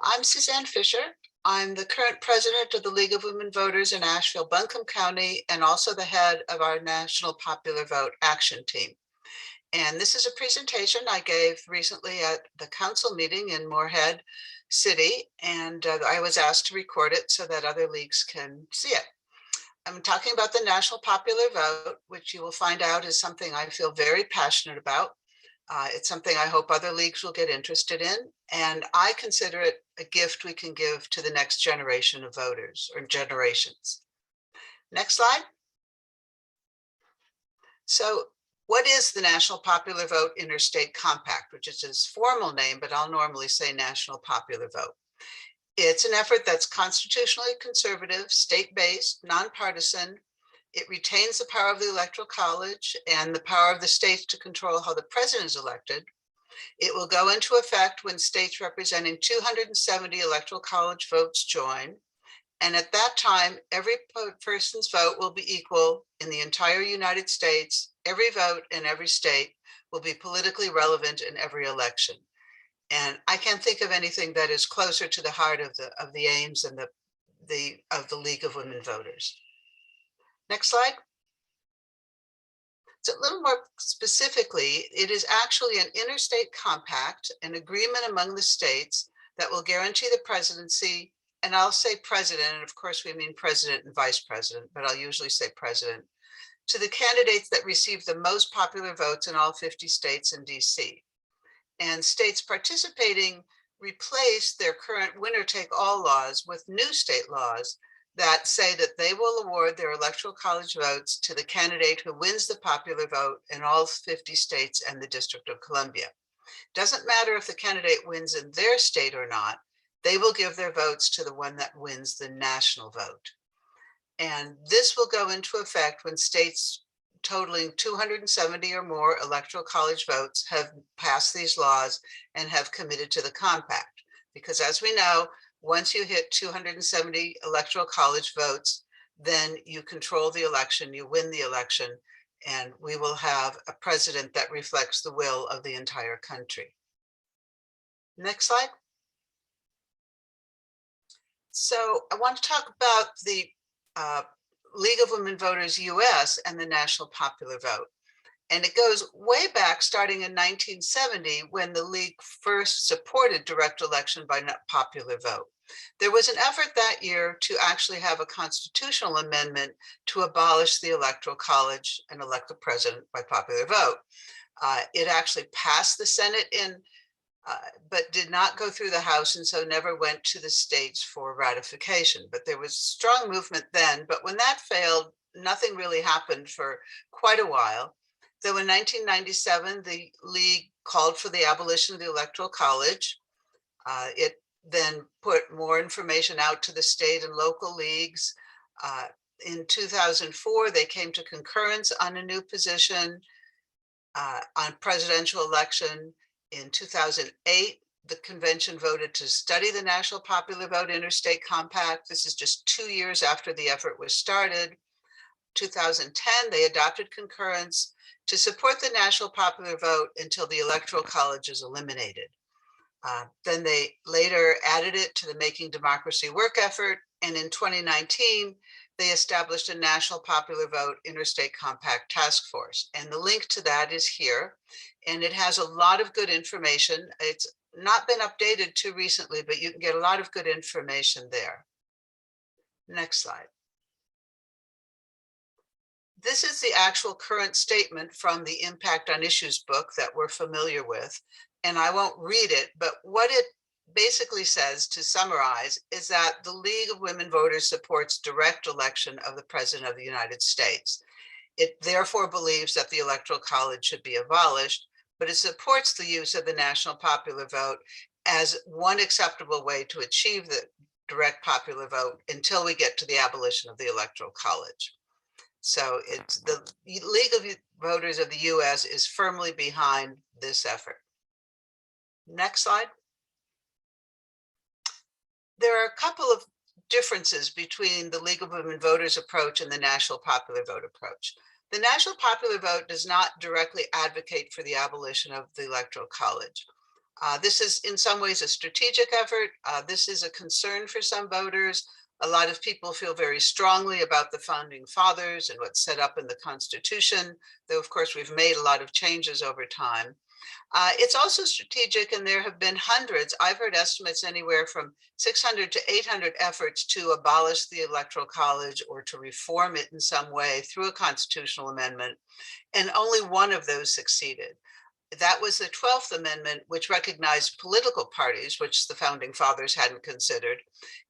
I'm Suzanne Fisher. I'm the current president of the League of Women Voters in Asheville-Buncombe County and also the head of our National Popular Vote Action Team. And this is a presentation I gave recently at the council meeting in Moorhead City, and I was asked to record it so that other leagues can see it. I'm talking about the National Popular Vote, which you will find out is something I feel very passionate about. It's something I hope other leagues will get interested in, and I consider it a gift we can give to the next generation of voters or generations. Next slide. So what is the National Popular Vote Interstate Compact, which is its formal name, but I'll normally say National Popular Vote. It's an effort that's constitutionally conservative, state-based, nonpartisan. It retains the power of the Electoral College and the power of the states to control how the president is elected. It will go into effect when states representing 270 Electoral College votes join. And at that time, every person's vote will be equal in the entire United States. Every vote in every state will be politically relevant in every election. And I can't think of anything that is closer to the heart of the aims and of the League of Women Voters. Next slide. So a little more specifically, it is actually an interstate compact, an agreement among the states that will guarantee the presidency, and I'll say president, and of course we mean president and vice president, but I'll usually say president, to the candidates that receive the most popular votes in all 50 states and DC. And states participating replace their current winner-take-all laws with new state laws that say that they will award their Electoral College votes to the candidate who wins the popular vote in all 50 states and the District of Columbia. Doesn't matter if the candidate wins in their state or not, they will give their votes to the one that wins the national vote. And this will go into effect when states totaling 270 or more Electoral College votes have passed these laws and have committed to the compact. Because as we know, once you hit 270 Electoral College votes, then you control the election, you win the election, and we will have a president that reflects the will of the entire country. Next slide. So I want to talk about the League of Women Voters US and the National Popular Vote. And it goes way back, starting in 1970, when the League first supported direct election by popular vote. There was an effort that year to actually have a constitutional amendment to abolish the Electoral College and elect the president by popular vote. It actually passed the Senate but did not go through the House, and so never went to the states for ratification. But there was strong movement then. But when that failed, nothing really happened for quite a while. Though in 1997, the League called for the abolition of the Electoral College. It then put more information out to the state and local leagues. In 2004, they came to concurrence on a new position on presidential election. In 2008, the convention voted to study the National Popular Vote Interstate Compact. This is just 2 years after the effort was started. 2010, they adopted concurrence to support the National Popular Vote until the Electoral College is eliminated. Then they later added it to the Making Democracy Work effort, and in 2019, they established a National Popular Vote Interstate Compact Task Force. And the link to that is here, and it has a lot of good information. It's not been updated too recently, but you can get a lot of good information there. Next slide. This is the actual current statement from the Impact on Issues book that we're familiar with. And I won't read it, but what it basically says, to summarize, is that the League of Women Voters supports direct election of the President of the United States. It therefore believes that the Electoral College should be abolished, but it supports the use of the National Popular Vote as one acceptable way to achieve the direct popular vote until we get to the abolition of the Electoral College. So it's the League of Voters of the US is firmly behind this effort. Next slide. There are a couple of differences between the League of Women Voters approach and the National Popular Vote approach. The National Popular Vote does not directly advocate for the abolition of the Electoral College. This is in some ways a strategic effort. This is a concern for some voters. A lot of people feel very strongly about the founding fathers and what's set up in the Constitution, though of course we've made a lot of changes over time. It's also strategic, and there have been hundreds, I've heard estimates anywhere from 600 to 800 efforts to abolish the Electoral College or to reform it in some way through a constitutional amendment, and only one of those succeeded. That was the 12th Amendment, which recognized political parties, which the founding fathers hadn't considered,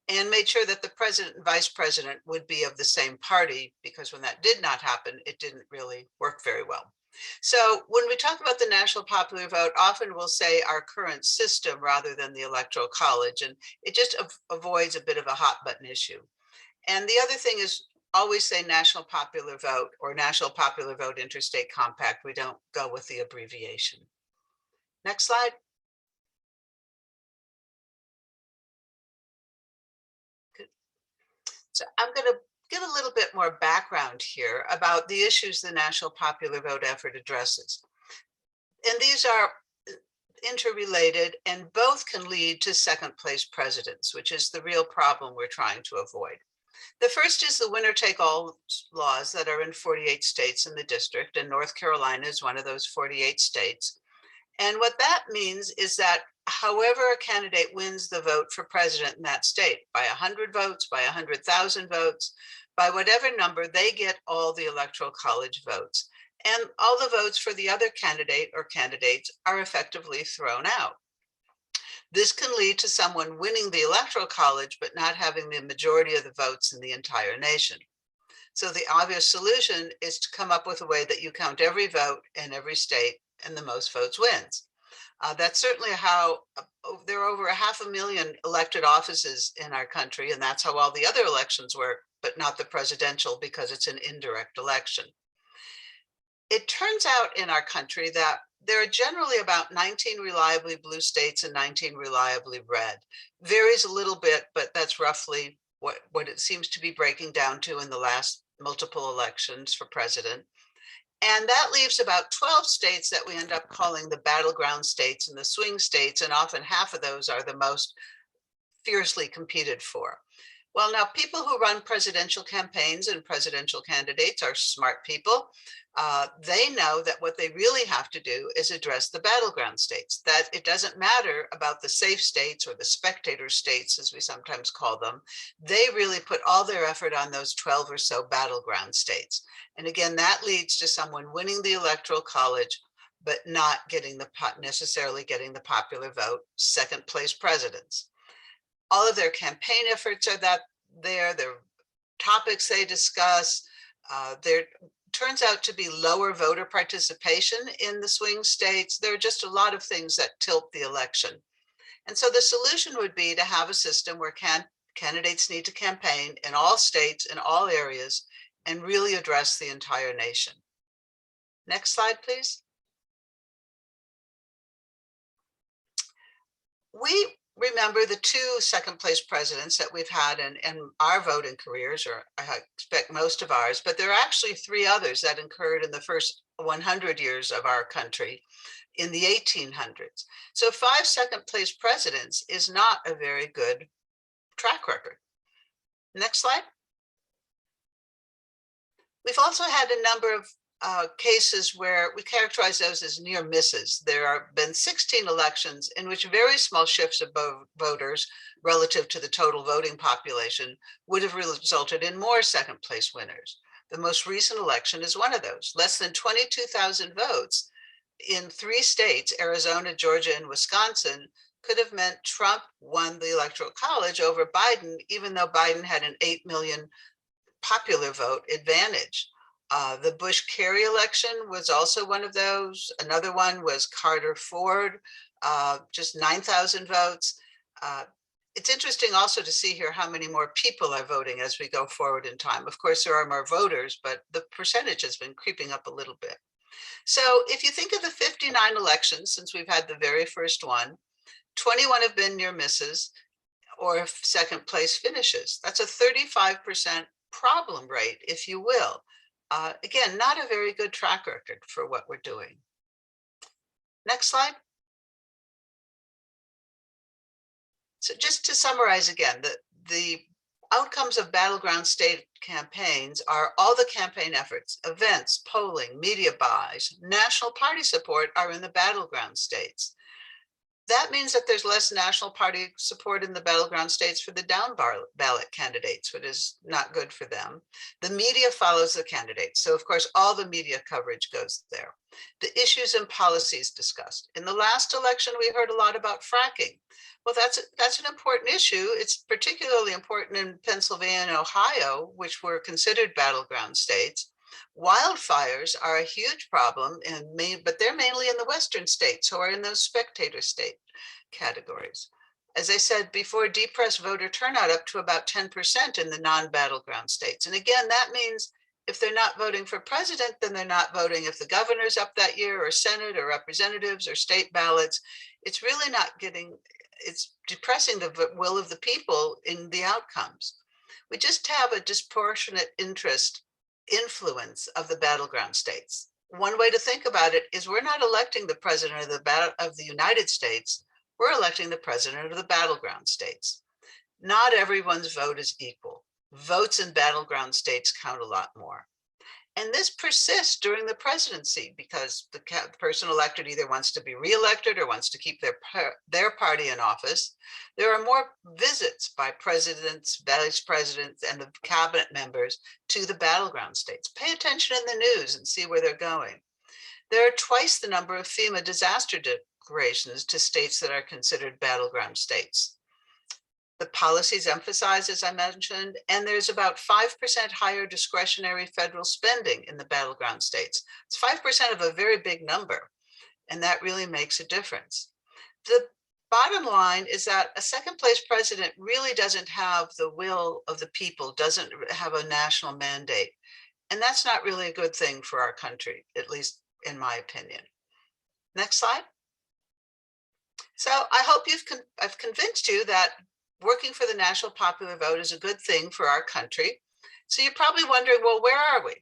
and made sure that the president and vice president would be of the same party, because when that did not happen, it didn't really work very well. So when we talk about the national popular vote, often we'll say our current system rather than the Electoral College, and it just avoids a bit of a hot button issue. And the other thing is always say national popular vote or national popular vote interstate compact. We don't go with the abbreviation. Next slide. Good. So I'm going to give a little bit more background here about the issues the national popular vote effort addresses. And these are interrelated, and both can lead to second place presidents, which is the real problem we're trying to avoid. The first is the winner take all laws that are in 48 states in the district, and North Carolina is one of those 48 states. And what that means is that however a candidate wins the vote for president in that state, by 100 votes, by 100,000 votes, by whatever number, they get all the Electoral College votes. And all the votes for the other candidate or candidates are effectively thrown out. This can lead to someone winning the Electoral College, but not having the majority of the votes in the entire nation. So the obvious solution is to come up with a way that you count every vote in every state, and the most votes wins. That's certainly how there are over 500,000 elected offices in our country, and that's how all the other elections work, but not the presidential, because it's an indirect election. It turns out in our country that there are generally about 19 reliably blue states and 19 reliably red. Varies a little bit, but that's roughly what it seems to be breaking down to in the last multiple elections for president. And that leaves about 12 states that we end up calling the battleground states and the swing states, and often half of those are the most fiercely competed for. Well, now people who run presidential campaigns and presidential candidates are smart people. They know that what they really have to do is address the battleground states, that it doesn't matter about the safe states or the spectator states, as we sometimes call them. They really put all their effort on those 12 or so battleground states. And again, that leads to someone winning the Electoral College, but not necessarily getting the popular vote, second place presidents. All of their campaign efforts are their topics they discuss. There turns out to be lower voter participation in the swing states. There are just a lot of things that tilt the election. And so the solution would be to have a system where candidates need to campaign in all states, in all areas, and really address the entire nation. Next slide, please. We remember the two second place presidents that we've had in our voting careers, or I expect most of ours, but there are actually three others that occurred in the first 100 years of our country in the 1800s. So 5 second place presidents is not a very good track record. Next slide. We've also had a number of cases where we characterize those as near misses. There have been 16 elections in which very small shifts of voters relative to the total voting population would have resulted in more second place winners. The most recent election is one of those. Less than 22,000 votes in 3 states, Arizona, Georgia, and Wisconsin, could have meant Trump won the Electoral College over Biden, even though Biden had an 8 million popular vote advantage. The Bush-Kerry election was also one of those. Another one was Carter-Ford, just 9,000 votes. It's interesting also to see here how many more people are voting as we go forward in time. Of course, there are more voters, but the percentage has been creeping up a little bit. So if you think of the 59 elections since we've had the very first one, 21 have been near misses or second place finishes. That's a 35% problem rate, if you will. Again, not a very good track record for what we're doing. Next slide. So just to summarize again, the outcomes of battleground state campaigns are all the campaign efforts, events, polling, media buys, national party support are in the battleground states. That means that there's less national party support in the battleground states for the down ballot candidates, which is not good for them. The media follows the candidates. So of course, all the media coverage goes there. The issues and policies discussed. In the last election, we heard a lot about fracking. Well, that's an important issue. It's particularly important in Pennsylvania and Ohio, which were considered battleground states. Wildfires are a huge problem, but they're mainly in the western states, who are in those spectator state categories. As I said before, depressed voter turnout up to about 10% in the non-battleground states. And again, that means if they're not voting for president, then they're not voting if the governor's up that year, or Senate, or representatives, or state ballots. It's really not getting, it's depressing the will of the people in the outcomes. We just have a disproportionate influence of the battleground states. One way to think about it is we're not electing the president of the United States, we're electing the president of the battleground states. Not everyone's vote is equal. Votes in battleground states count a lot more. And this persists during the presidency because the person elected either wants to be reelected or wants to keep their party in office. There are more visits by presidents, vice presidents, and the cabinet members to the battleground states. Pay attention in the news and see where they're going. There are twice the number of FEMA disaster declarations to states that are considered battleground states. The policies emphasize, as I mentioned, and there's about 5% higher discretionary federal spending in the battleground states. It's 5% of a very big number, and that really makes a difference. The bottom line is that a second place president really doesn't have the will of the people, doesn't have a national mandate. And that's not really a good thing for our country, at least in my opinion. Next slide. So I hope I've convinced you that working for the national popular vote is a good thing for our country. So you're probably wondering, well, where are we?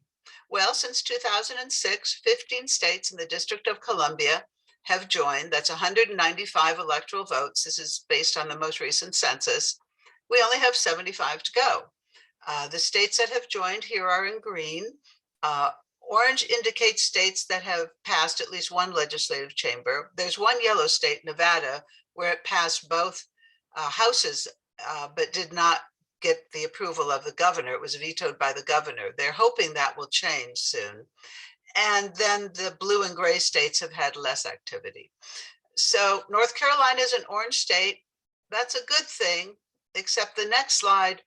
Well, since 2006, 15 states in the District of Columbia have joined. That's 195 electoral votes. This is based on the most recent census. We only have 75 to go. The states that have joined here are in green. Orange indicates states that have passed at least one legislative chamber. There's one yellow state, Nevada, where it passed both houses, but did not get the approval of the governor. It was vetoed by the governor. They're hoping that will change soon. And then the blue and gray states have had less activity. So North Carolina is an orange state. That's a good thing, except the next slide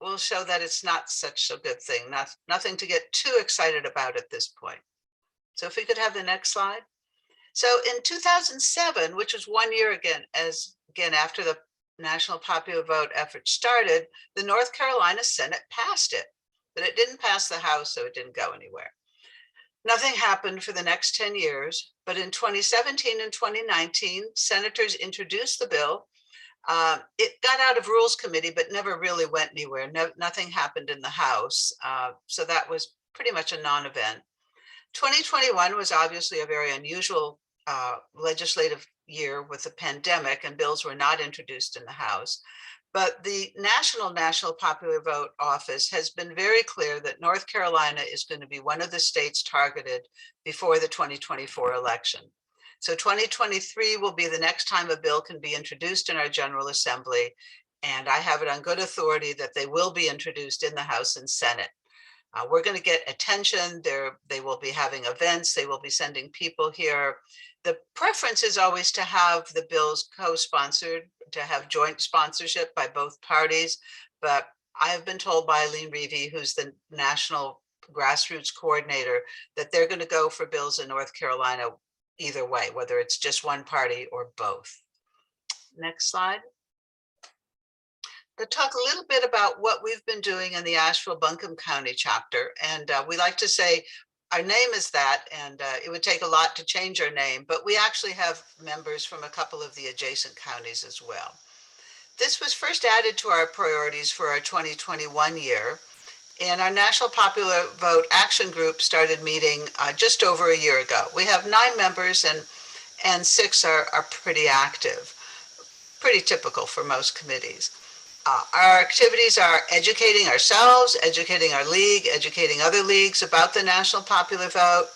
will show that it's not such a good thing. Nothing to get too excited about at this point. So if we could have the next slide. So in 2007, which was 1 year again after the national popular vote effort started, the North Carolina Senate passed it, but it didn't pass the House, so it didn't go anywhere. Nothing happened for the next 10 years, but in 2017 and 2019, senators introduced the bill. It got out of Rules Committee, but never really went anywhere. Nothing happened in the House, so that was pretty much a non-event. 2021 was obviously a very unusual legislative year with the pandemic, and bills were not introduced in the House. But the National Popular Vote Office has been very clear that North Carolina is going to be one of the states targeted before the 2024 election. So 2023 will be the next time a bill can be introduced in our General Assembly, and I have it on good authority that they will be introduced in the House and Senate. We're going to get attention. They will be having events. They will be sending people here. The preference is always to have the bills co-sponsored, to have joint sponsorship by both parties. But I have been told by Eileen Reevey, who's the national grassroots coordinator, that they're going to go for bills in North Carolina either way, whether it's just one party or both. Next slide. To talk a little bit about what we've been doing in the Asheville-Buncombe County chapter. And we like to say our name is that, and it would take a lot to change our name, but we actually have members from a couple of the adjacent counties as well. This was first added to our priorities for our 2021 year. And our National Popular Vote Action Group started meeting just over a year ago. We have 9 members and 6 are pretty active. pretty typical for most committees. Our activities are educating ourselves, educating our league, educating other leagues about the national popular vote.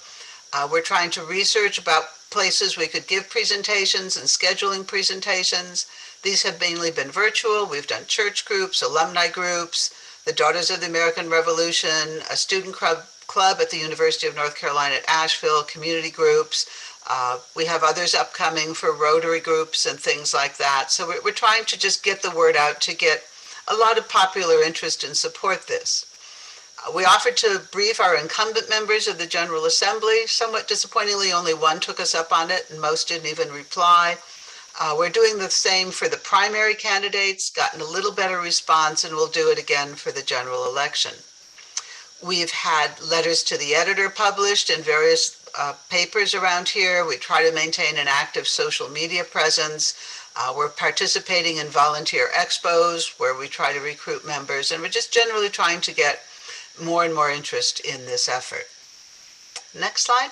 We're trying to research about places we could give presentations and scheduling presentations. These have mainly been virtual. We've done church groups, alumni groups, the Daughters of the American Revolution, a student club at the University of North Carolina at Asheville, community groups. We have others upcoming for Rotary groups and things like that. So we're trying to just get the word out to get a lot of popular interest and support this. We offered to brief our incumbent members of the General Assembly. Somewhat disappointingly, only one took us up on it and most didn't even reply. We're doing the same for the primary candidates, gotten a little better response, and we'll do it again for the general election. We've had letters to the editor published in various papers around here. We try to maintain an active social media presence. We're participating in volunteer expos where we try to recruit members, and we're just generally trying to get more and more interest in this effort. Next slide.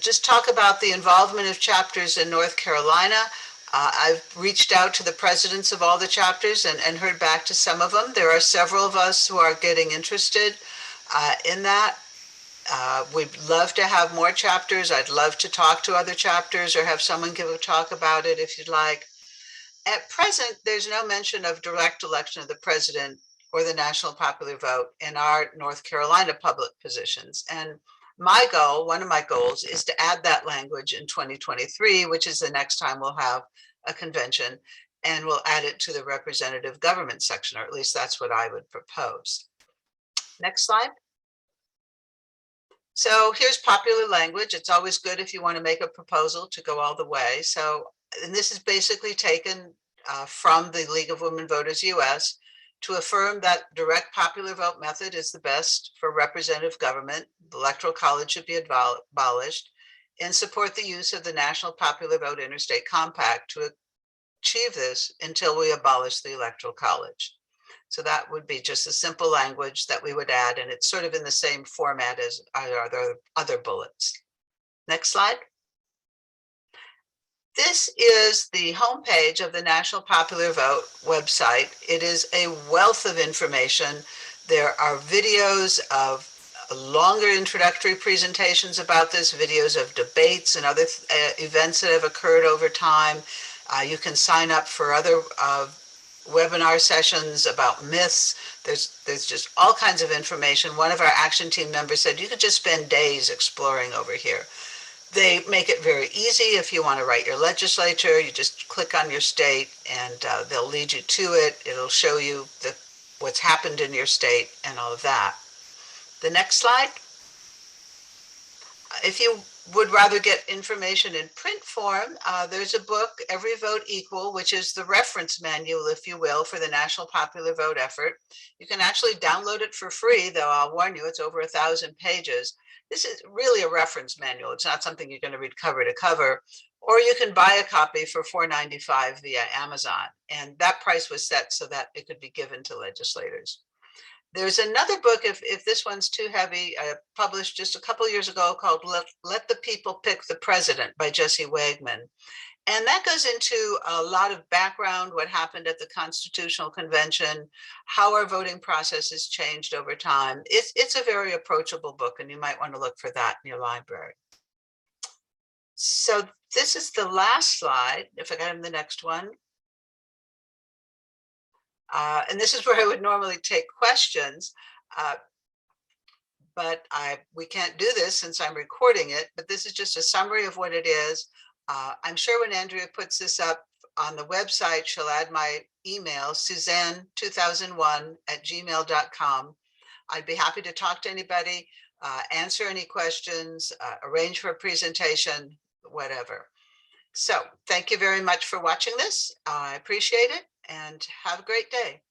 Just talk about the involvement of chapters in North Carolina. I've reached out to the presidents of all the chapters and heard back to some of them. There are several of us who are getting interested in that. We'd love to have more chapters. I'd love to talk to other chapters or have someone give a talk about it if you'd like. At present, there's no mention of direct election of the president or the national popular vote in our North Carolina public positions. And my goal, one of my goals, is to add that language in 2023, which is the next time we'll have a convention, and we'll add it to the representative government section, or at least that's what I would propose. Next slide. So here's popular language. It's always good if you want to make a proposal to go all the way. So, and this is basically taken from the League of Women Voters US to affirm that direct popular vote method is the best for representative government. The Electoral College should be abolished, and support the use of the National Popular Vote Interstate Compact to achieve this until we abolish the Electoral College. So that would be just a simple language that we would add, and it's sort of in the same format as our other bullets. Next slide. This is the homepage of the National Popular Vote website. It is a wealth of information. There are videos of longer introductory presentations about this, videos of debates and other events that have occurred over time. You can sign up for other webinar sessions about myths. There's just all kinds of information. One of our action team members said you could just spend days exploring over here. They make it very easy. If you want to write your legislature, you just click on your state and they'll lead you to it. It'll show you what's happened in your state and all of that. The next slide. If you would rather get information in print form, there's a book, Every Vote Equal, which is the reference manual, if you will, for the National Popular Vote effort. You can actually download it for free, though I'll warn you, it's over 1,000 pages. This is really a reference manual. It's not something you're going to read cover to cover, or you can buy a copy for $4.95 via Amazon. And that price was set so that it could be given to legislators. There's another book, if this one's too heavy, published just a couple years ago called Let the People Pick the President by Jesse Wagman. And that goes into a lot of background, what happened at the Constitutional Convention, how our voting process has changed over time. It's a very approachable book, and you might want to look for that in your library. So this is the last slide, if I got him the next one. And this is where I would normally take questions, but we can't do this since I'm recording it, but this is just a summary of what it is. I'm sure when Andrea puts this up on the website, she'll add my email, suzanne2001@gmail.com. I'd be happy to talk to anybody, answer any questions, arrange for a presentation, whatever. So thank you very much for watching this. I appreciate it, and have a great day.